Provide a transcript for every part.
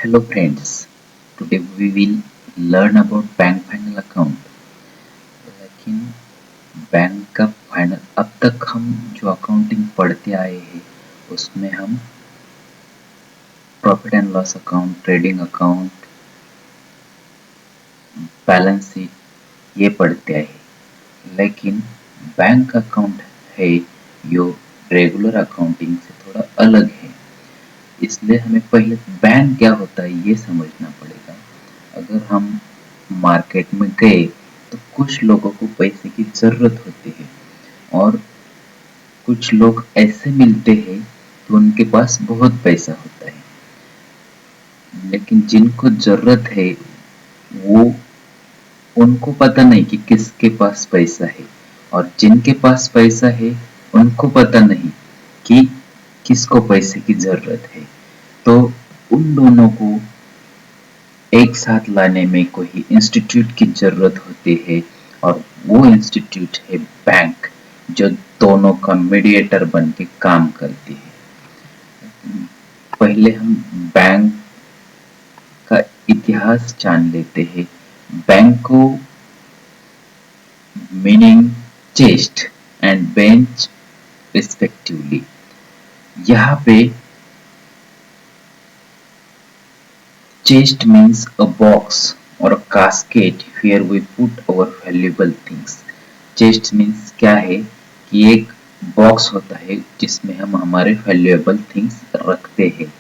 Hello friends, today we will learn about bank final account. लेकिन bank का final अब तक हम जो अकाउंटिंग पढ़ते आए हैं उसमें हम profit and loss account, trading account, balance sheet ये पढ़ते आए हैं। लेकिन बैंक अकाउंट है जो रेगुलर अकाउंटिंग से थोड़ा अलग है। इसलिए हमें पहले बैंक क्या होता है ये समझना पड़ेगा। अगर हम मार्केट में गए तो कुछ लोगों को पैसे की जरूरत होती है और कुछ लोग ऐसे मिलते हैं तो उनके पास बहुत पैसा होता है, लेकिन जिनको जरूरत है वो उनको पता नहीं कि किसके पास पैसा है, और जिनके पास पैसा है उनको पता नहीं कि किसको पैसे की जरूरत है। तो उन दोनों को एक साथ लाने में कोई इंस्टीट्यूट की जरूरत होती है, और वो इंस्टीट्यूट है बैंक, जो दोनों का मीडिएटर बन के काम करती है। पहले हम बैंक का इतिहास जान लेते हैं। बैंक को meaning chest and bench respectively. यहाँ पे chest means a box or a casket where we put our valuable things. Chest means क्या है कि एक बॉक्स होता है जिसमें हम हमारे वैल्यूएबल थिंग्स रखते हैं।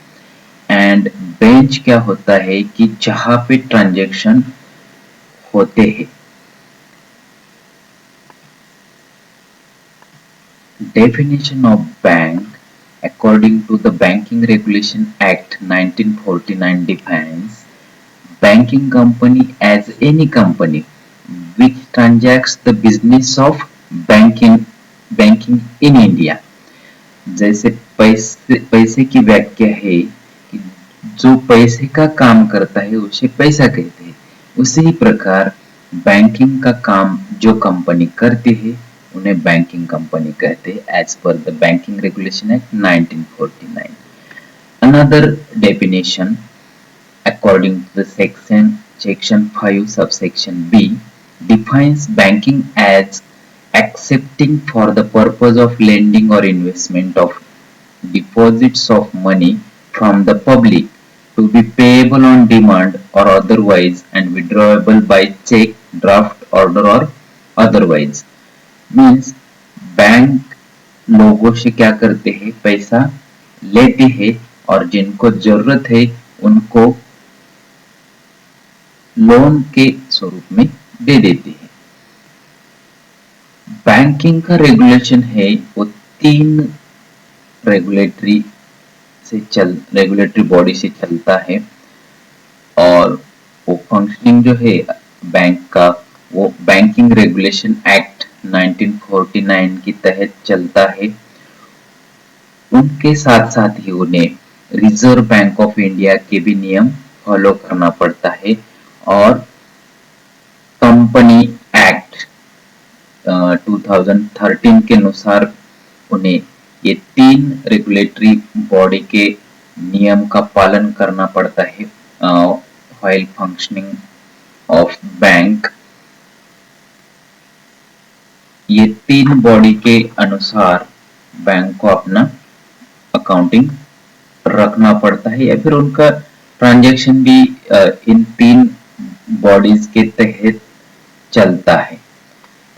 एंड बेंच क्या होता है कि जहाँ पे ट्रांजैक्शन होते हैं। Definition of bank according to the Banking Regulation Act 1949 defines banking company as any company which transacts the business of banking in India। जैसे पैसे पैसे की व्याख्या है कि जो पैसे का काम करता है उसे पैसा कहते हैं, उसी ही प्रकार बैंकिंग का काम जो कंपनी करती है उन्हें बैंकिंग कंपनी कहते हैं as per the Banking Regulation Act 1949। Another definition according to the section 5 subsection B defines banking as accepting for the purpose of lending or investment of deposits of money from the public to be payable on demand or otherwise and withdrawable by check, draft order or otherwise। Means bank लोगों से क्या करते हैं, पैसा लेते हैं और जिनको जरूरत है उनको लोन के स्वरूप में दे देते हैं। बैंकिंग का रेगुलेशन है वो तीन रेगुलेटरी बॉडी से चलता है, और वो फंक्शनिंग जो है बैंक का वो बैंकिंग रेगुलेशन एक्ट 1949 के तहत चलता है। उनके साथ साथ ही उन्हें रिजर्व बैंक ऑफ इंडिया के भी नियम फॉलो करना पड़ता है, और कंपनी एक्ट 2013 के अनुसार उन्हें ये तीन रेगुलेटरी बॉडी के नियम का पालन करना पड़ता है व्हाइल फंक्शनिंग ऑफ बैंक। ये तीन बॉडी के अनुसार बैंक को अपना अकाउंटिंग रखना पड़ता है, या फिर उनका ट्रांजैक्शन भी इन तीन बॉडीज के तहत चलता है।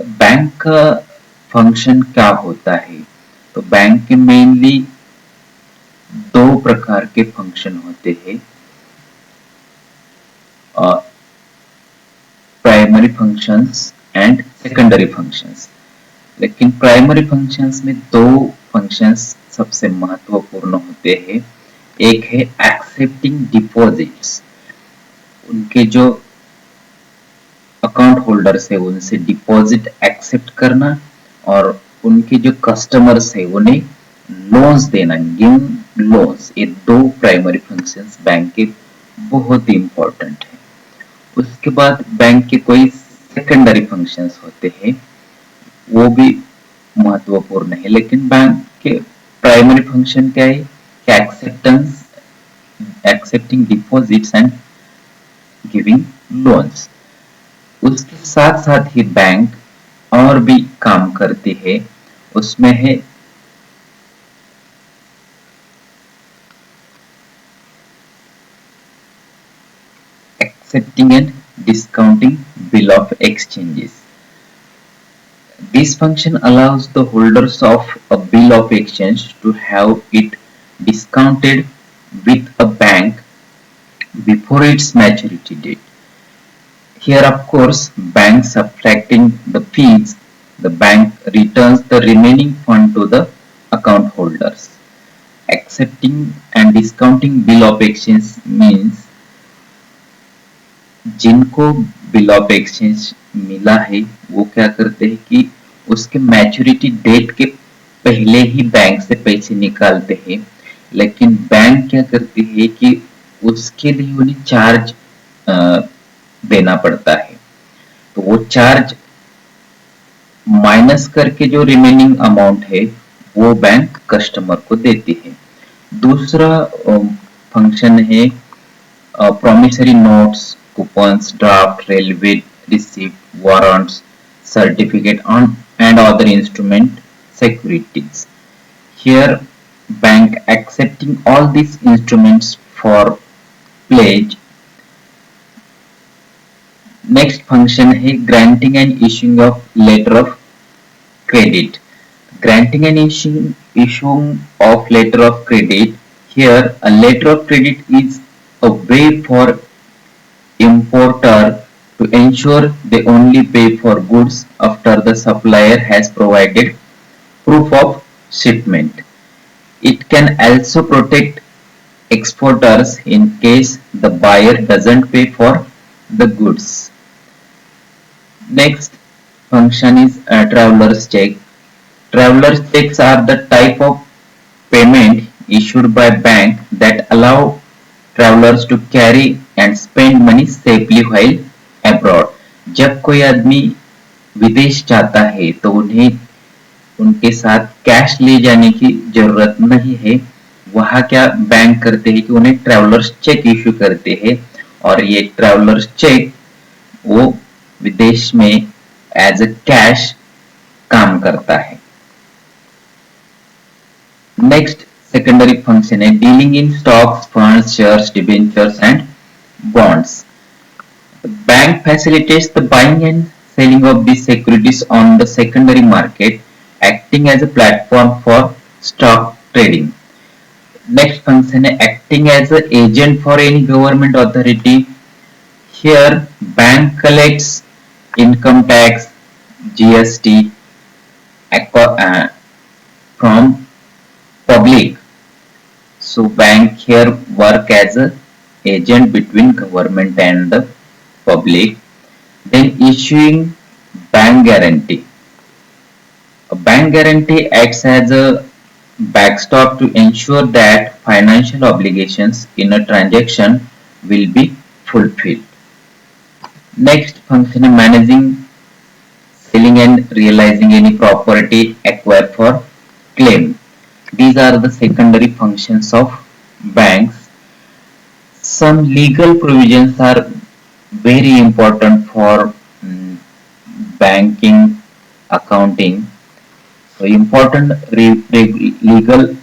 बैंक का फंक्शन क्या होता है, तो बैंक के मेनली दो प्रकार के फंक्शन होते हैं, primary functions and secondary functions. लेकिन प्राइमरी फंक्शंस में दो फंक्शंस सबसे महत्वपूर्ण होते हैं। एक है एक्सेप्टिंग डिपॉजिट्स, उनके जो अकाउंट होल्डर्स है उनसे डिपॉजिट एक्सेप्ट करना, और उनके जो कस्टमर्स है उन्हें लोन्स देना, गिव लोन्स। ये दो प्राइमरी फंक्शंस बैंक के बहुत ही इंपॉर्टेंट है। उसके बाद बैंक के कोई सेकेंडरी फंक्शंस होते हैं, वो भी महत्वपूर्ण है। लेकिन बैंक के प्राइमरी फंक्शन क्या है कि accepting deposits and giving loans. उसके साथ साथ ही बैंक और भी काम करती है, उसमें है accepting and discounting bill of exchanges. This function allows the holders of a bill of exchange to have it discounted with a bank before its maturity date. Here, of course, bank subtracting the fees, the bank returns the remaining fund to the account holders. Accepting and discounting bill of exchange means जिनको bill of exchange मिला है वो क्या करते हैं कि उसके maturity date के पहले ही बैंक से पैसे निकालते हैं, लेकिन बैंक क्या करती है कि उसके लिए उन्हें चार्ज देना पड़ता है, तो वो चार्ज माइनस करके जो रिमेनिंग अमाउंट है वो बैंक कस्टमर को देती है। दूसरा फंक्शन है promissory notes, coupons, draft, railway receipt, warrants, certificate on and other instrument securities. Here, bank accepting all these instruments for pledge. Next function है granting and issuing of letter of credit. Granting and issuing of letter of credit. Here, a letter of credit is a way for importer to ensure they only pay for goods after the supplier has provided proof of shipment. It can also protect exporters in case the buyer doesn't pay for the goods. Next function is traveler's check. Traveler's checks are the type of payment issued by bank that allow travelers to carry and spend money safely while abroad. जब कोई आदमी विदेश जाता है तो उन्हें उनके साथ कैश ले जाने की जरूरत नहीं है। वहाँ क्या बैंक करते हैं कि उन्हें ट्रैवलर्स चेक इशू करते हैं और ये ट्रैवलर्स चेक वो विदेश में एज अ कैश काम करता है। नेक्स्ट secondary function है dealing in stocks, funds, shares, debentures and bonds. The bank facilitates the buying and selling of these securities on the secondary market, acting as a platform for stock trading. Next function है acting as an agent for any government authority. Here bank collects income tax, GST from public. So bank here work as a agent between government and the public. Then issuing bank guarantee. A bank guarantee acts as a backstop to ensure that financial obligations in a transaction will be fulfilled. Next function is managing, selling and realizing any property acquired for claim. These are the secondary functions of banks. Some legal provisions are very important for banking, accounting. So important legal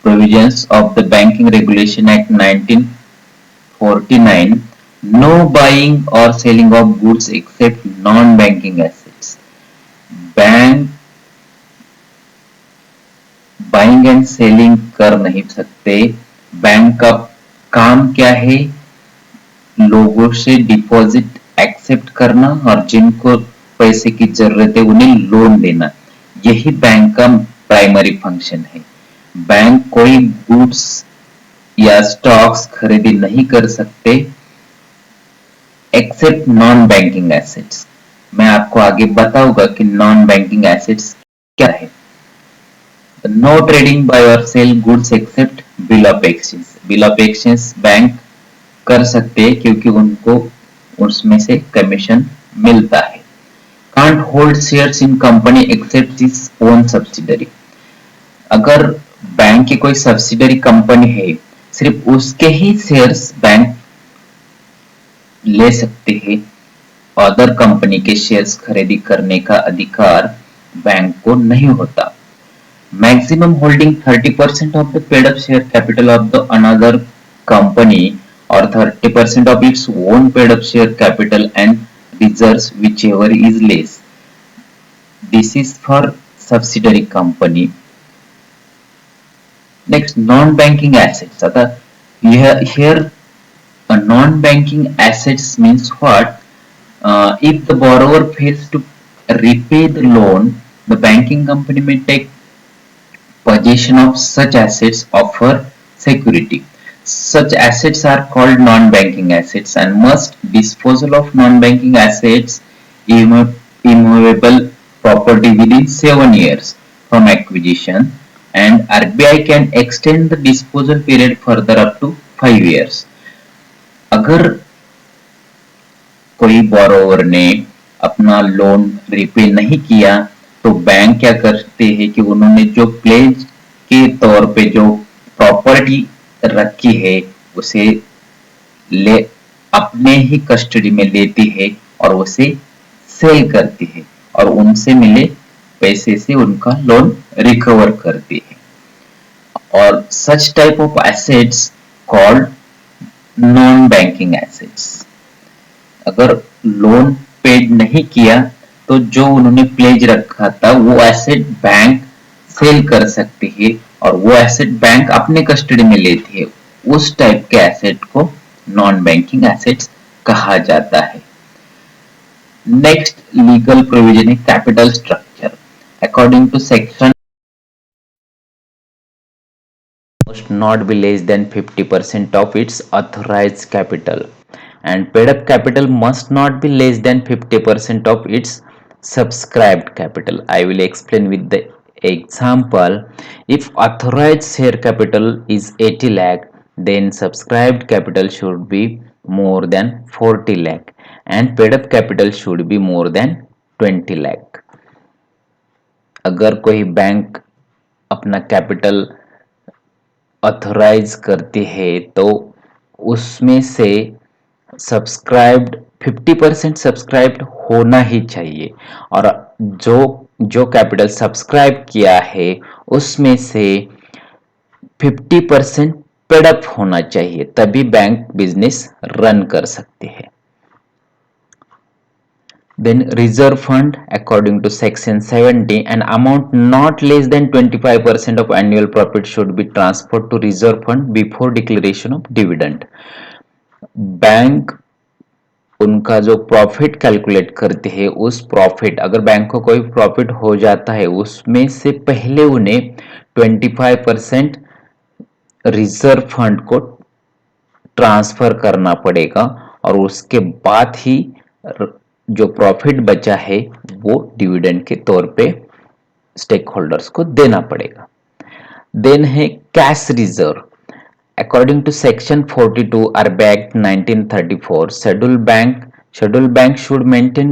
provisions of the Banking Regulation Act 1949. No buying or selling of goods except non-banking assets. Bank buying and selling कर नहीं सकते। Bank का काम क्या है? लोगों से deposit accept करना और जिनको पैसे की जरूरत है उन्हें लोन देना, यही बैंक का प्राइमरी फंक्शन है। बैंक कोई गुड्स या स्टॉक्स खरीदी नहीं कर सकते एक्सेप्ट नॉन बैंकिंग एसेट्स। मैं आपको आगे बताऊंगा कि नॉन बैंकिंग एसेट्स क्या है। No trading buy or sell goods except bill of exchange. Bill of exchange bank कर सकते हैं क्योंकि उनको उसमें से कमीशन मिलता है। Can't hold shares in company except its own subsidiary. अगर बैंक की कोई सब्सिडरी कंपनी है, सिर्फ उसके ही शेयर्स बैंक ले सकते हैं। अदर कंपनी के शेयर्स खरीदी करने का अधिकार बैंक को नहीं होता। Maximum holding 30% of the paid up share capital of the another company or 30% of its own paid up share capital and reserves whichever is less. This is for subsidiary company. Next, non-banking assets. आता here a non-banking assets means what? If the borrower fails to repay the loan, the banking company may take possession of such assets offer security. Such assets are called non-banking assets and must disposal of non-banking assets immovable property within 7 years from acquisition, and RBI can extend the disposal period further up to 5 years. अगर कोई borrower ने अपना loan repay नहीं किया तो bank क्या करते हैं कि उन्होंने जो प्लेज के तौर पे जो प्रॉपर्टी रखी है उसे ले अपने ही कस्टडी में लेती है और उसे सेल करती है और उनसे मिले पैसे से उनका लोन रिकवर करती है। और such type of assets called non banking assets. अगर लोन पेड नहीं किया तो जो उन्होंने प्लेज रखा था वो एसेट बैंक सेल कर सकती है और वो एसेट बैंक अपने कस्टडी में लेती है। उस टाइप के एसेट को नॉन बैंकिंग एसेट्स कहा जाता है। नेक्स्ट लीगल प्रोविजन है capital structure. According to section must not be less than 50% of its authorized capital and paid up capital must not be less than 50% of its subscribed capital. I will explain with the example. If authorized share capital is 80 lakh, then subscribed capital should be more than 40 lakh and paid up capital should be more than 20 lakh. अगर कोई bank अपना capital authorise करती है तो उसमें से subscribed 50% subscribed होना ही चाहिए और जो जो कैपिटल सब्सक्राइब किया है उसमें से 50% पेड अप होना चाहिए, तभी बैंक बिजनेस रन कर सकती है। Then reserve fund according to section 70 an amount not less than 25% of annual profit should be transferred to reserve fund before declaration of dividend. Bank उनका जो प्रॉफिट कैलकुलेट करते हैं उस प्रॉफिट, अगर bank को कोई प्रॉफिट हो जाता है उसमें से पहले उन्हें 25% रिजर्व फंड को ट्रांसफर करना पड़ेगा और उसके बाद ही जो प्रॉफिट बचा है वो डिविडेंड के तौर पे स्टेक होल्डर्स को देना पड़ेगा। देन है cash reserve. According to section 42 RBI Act 1934 scheduled bank should maintain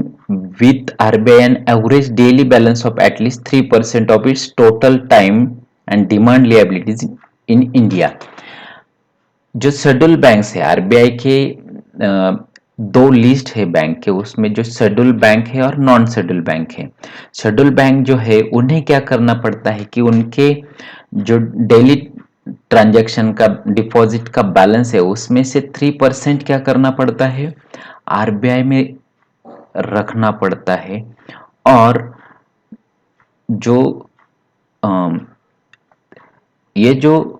with RBI an average daily balance of at least 3% of its total time and demand liabilities in India. जो schedule bank है RBI के दो list है bank के, उसमें जो schedule bank है और नॉन शेड्यूल बैंक है। शेड्यूल बैंक जो है उन्हें क्या करना पड़ता है कि उनके जो डेली ट्रांजैक्शन का डिपॉजिट का बैलेंस है उसमें से 3% क्या करना पड़ता है, आरबीआई में रखना पड़ता है। और जो ये जो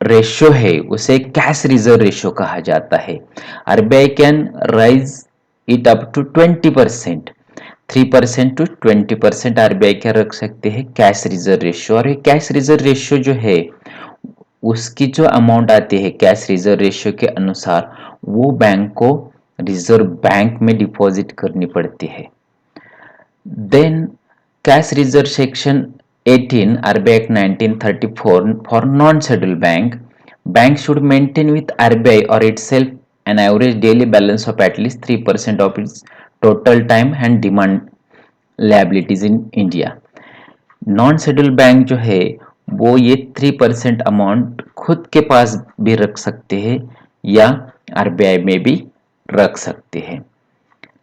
रेशियो है उसे कैश रिजर्व रेशियो कहा जाता है। RBI can raise it up to 20%, 3% to 20% RBI क्या रख सकते हैं कैश रिजर्व रेशियो। और ये कैश रिजर्व रेशियो जो है उसकी जो अमाउंट आती है कैश रिजर्व रेशियो के अनुसार वो बैंक को रिजर्व बैंक में डिपॉजिट करनी पड़ती है। Then cash reserve section 18 RBI Act 1934 for non-scheduled bank should maintain with RBI or itself an average daily balance of at least 3% of its total time and demand liabilities in India. Non schedule bank जो है वो ये 3% amount खुद के पास भी रख सकते हैं या आरबीआई में भी रख सकते हैं।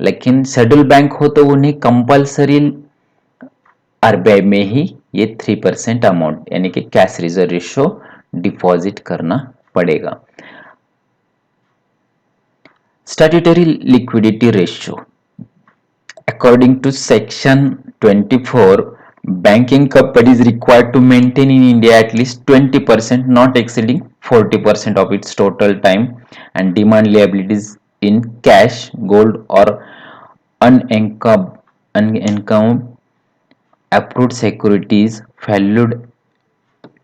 लेकिन शेड्यूल बैंक हो तो उन्हें कंपल्सरी आरबीआई में ही ये 3% अमाउंट यानी कि कैश रिजर्व रेशो डिपॉजिट करना पड़ेगा। Statutory liquidity ratio according to section 24, banking company is required to maintain in India at least 20% not exceeding 40% of its total time and demand liabilities in cash, gold or unencumbered approved securities valued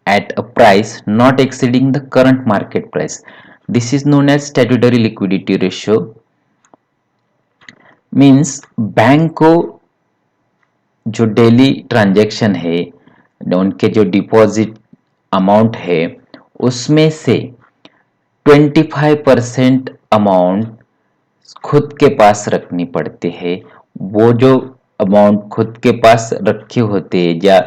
at a price not exceeding the current market price. This is known as statutory liquidity ratio. Means bank को जो daily transaction है, उनके जो deposit amount है, उसमें से 25% amount खुद के पास रखनी पड़ती है। वो जो अमाउंट खुद के पास रखे होते हैं या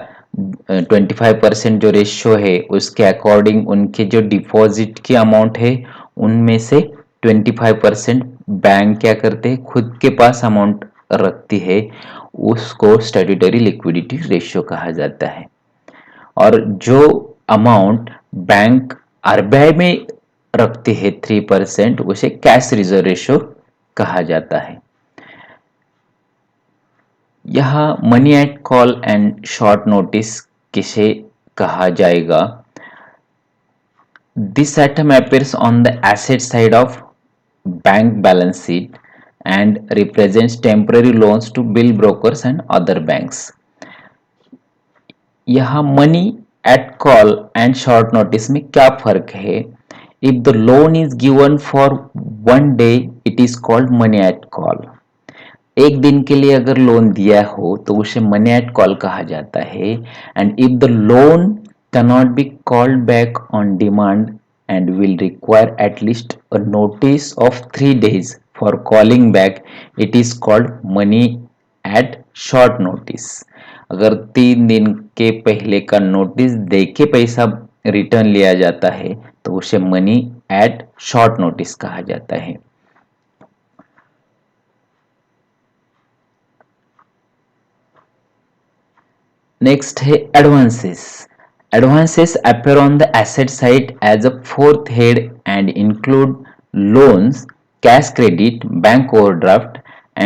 25% जो रेशियो है उसके अकॉर्डिंग उनके जो डिपॉजिट की अमाउंट है उनमें से 25% बैंक क्या करते हैं, खुद के पास अमाउंट रखती है, उसको स्टैट्यूटरी लिक्विडिटी रेशियो कहा जाता है। और जो अमाउंट बैंक आरबीआई में रखते हैं 3%, उसे कैश रिजर्व रेशियो कहा जाता है। यहाँ money at call and short notice किसे कहा जाएगा? This item appears on the asset side of bank balance sheet and represents temporary loans to bill brokers and other banks. यहाँ money at call and short notice में क्या फर्क है? If the loan is given for 1 day it is called money at call. एक दिन के लिए अगर लोन दिया हो तो उसे मनी एट कॉल कहा जाता है। And if the loan cannot be called back on demand and will require at least a notice of 3 days for calling back, it is called money at short notice। अगर 3 दिन के पहले का notice दे के पैसा रिटर्न लिया जाता है तो उसे मनी एट शॉर्ट नोटिस कहा जाता है। नेक्स्ट है advances. Advances appear on the asset side as a fourth head and include loans, cash credit, bank overdraft,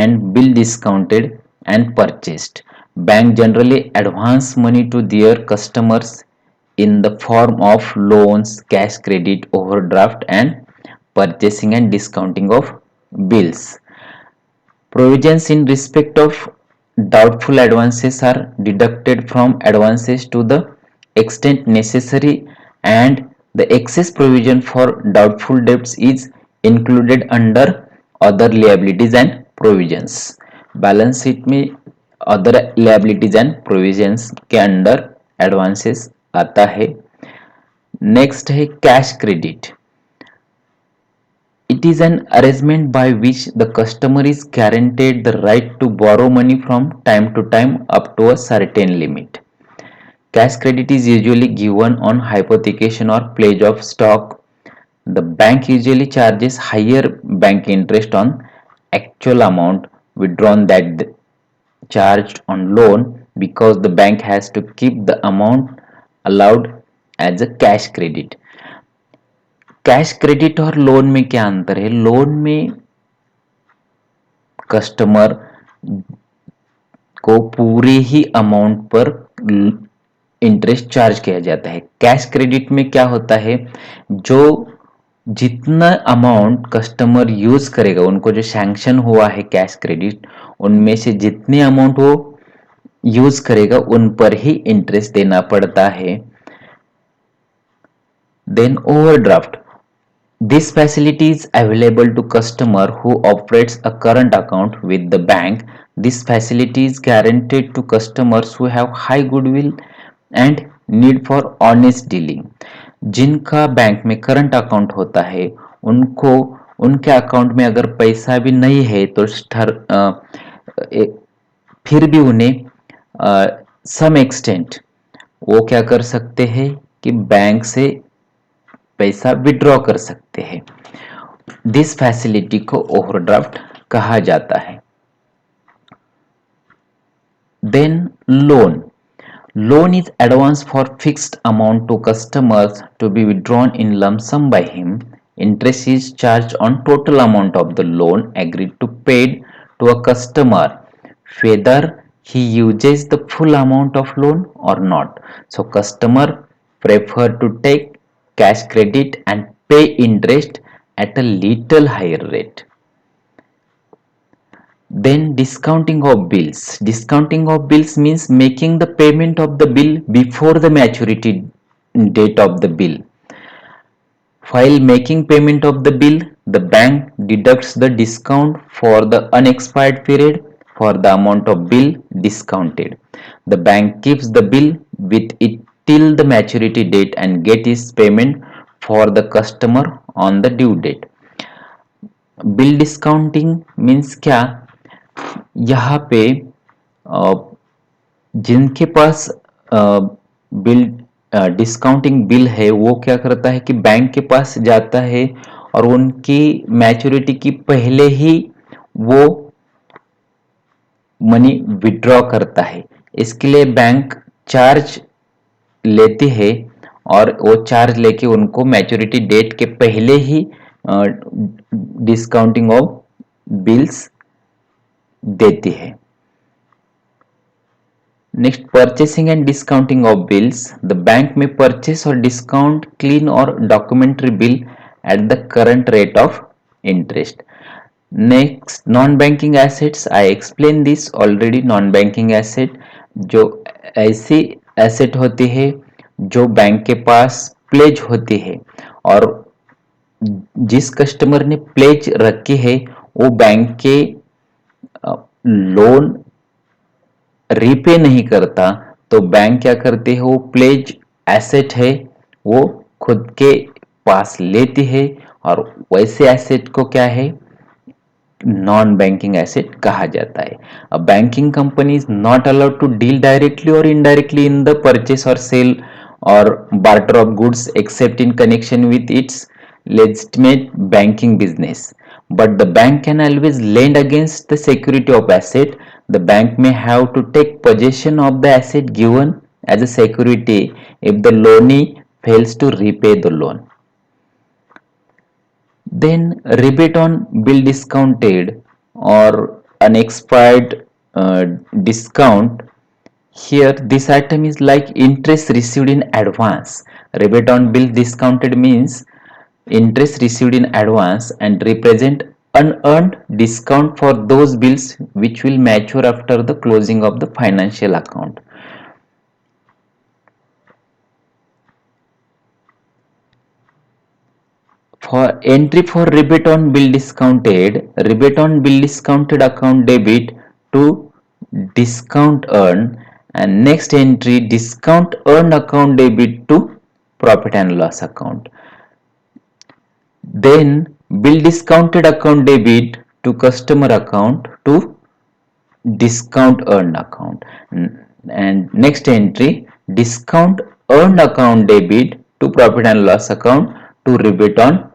and bill discounted and purchased. Bank generally advance money to their customers in the form of loans, cash credit, overdraft, and purchasing and discounting of bills. Provisions in respect of doubtful advances are deducted from advances to the extent necessary, and the excess provision for doubtful debts is included under other liabilities and provisions। Balance sheet में other liabilities and provisions के under advances आता है। Next है cash credit. It is an arrangement by which the customer is guaranteed the right to borrow money from time to time up to a certain limit. Cash credit is usually given on hypothecation or pledge of stock. The bank usually charges higher bank interest on actual amount withdrawn that charged on loan because the bank has to keep the amount allowed as a cash credit। Cash credit और loan में क्या अंतर है? Loan में customer को पूरे ही amount पर interest charge किया जाता है। कैश क्रेडिट में क्या होता है, जो जितना अमाउंट कस्टमर यूज करेगा, उनको जो सैंक्शन हुआ है कैश क्रेडिट, उनमें से जितने अमाउंट वो यूज करेगा उन पर ही इंटरेस्ट देना पड़ता है। Then overdraft. This facility is available to customer who operates a current account with the bank. This facility is guaranteed to customers who have high goodwill and need for honest dealing। जिनका bank में current account होता है उनको उनके account में अगर पैसा भी नहीं है तो फिर भी उन्हें सम एक्सटेंट वो क्या कर सकते हैं कि बैंक से पैसा विड्रॉ कर सकते हैं। दिस फैसिलिटी को ओवरड्राफ्ट कहा जाता है। Then loan. Loan is advance for fixed amount to customers to be withdrawn in lump sum by him. Interest is charged on total amount of the loan agreed to paid to a customer, whether he uses the full amount of loan or not. So customer prefer to take cash credit and pay interest at a little higher rate. Then discounting of bills. Discounting of bills means making the payment of the bill before the maturity date of the bill. While making payment of the bill, the bank deducts the discount for the unexpired period for the amount of bill discounted. The bank keeps the bill with it till the maturity date and get its payment for the customer on the due date. Bill discounting means क्या? यहाँ पे अ, जिनके पास bill discounting bill है वो क्या करता है कि बैंक के पास जाता है और उनकी मैच्योरिटी की पहले ही वो मनी विड्रॉ करता है। इसके लिए बैंक चार्ज लेती है और वो चार्ज लेके उनको मैच्योरिटी डेट के पहले ही डिस्काउंटिंग ऑफ बिल्स देती है। Next, purchasing and discounting of bills. The bank may purchase or discount clean or documentary bill at the current rate of interest. Next, non-banking assets. I explained this already. Non-banking asset जो ऐसी asset होती है जो bank के पास pledge होती है और जिस कस्टमर ने प्लेज रखी है वो बैंक के लोन रीपे नहीं करता तो बैंक क्या करती है, वो प्लेज एसेट है वो खुद के पास लेती है और वैसे एसेट को क्या है, नॉन बैंकिंग एसेट कहा जाता है। A banking company is not allowed to deal directly और इनडायरेक्टली इन द परचेस और sale or barter of goods except in connection with its legitimate banking business. But the bank can always lend against the security of asset. The bank may have to take possession of the asset given as a security if the loanee fails to repay the loan. Then rebate on bill discounted or unexpired discount. Here this item is like interest received in advance. Rebate on bill discounted means interest received in advance and represent unearned discount for those bills which will mature after the closing of the financial account. For entry for rebate on bill discounted account debit to discount earned, and next entry discount earned account debit to profit and loss account. Then bill discounted account debit to customer account to discount earned account, and next entry discount earned account debit to profit and loss account to rebate on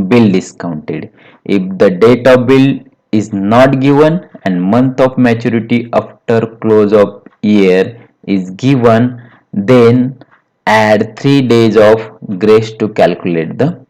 bill discounted. If the date of bill is not given and month of maturity after close of year is given, then add 3 days of grace to calculate the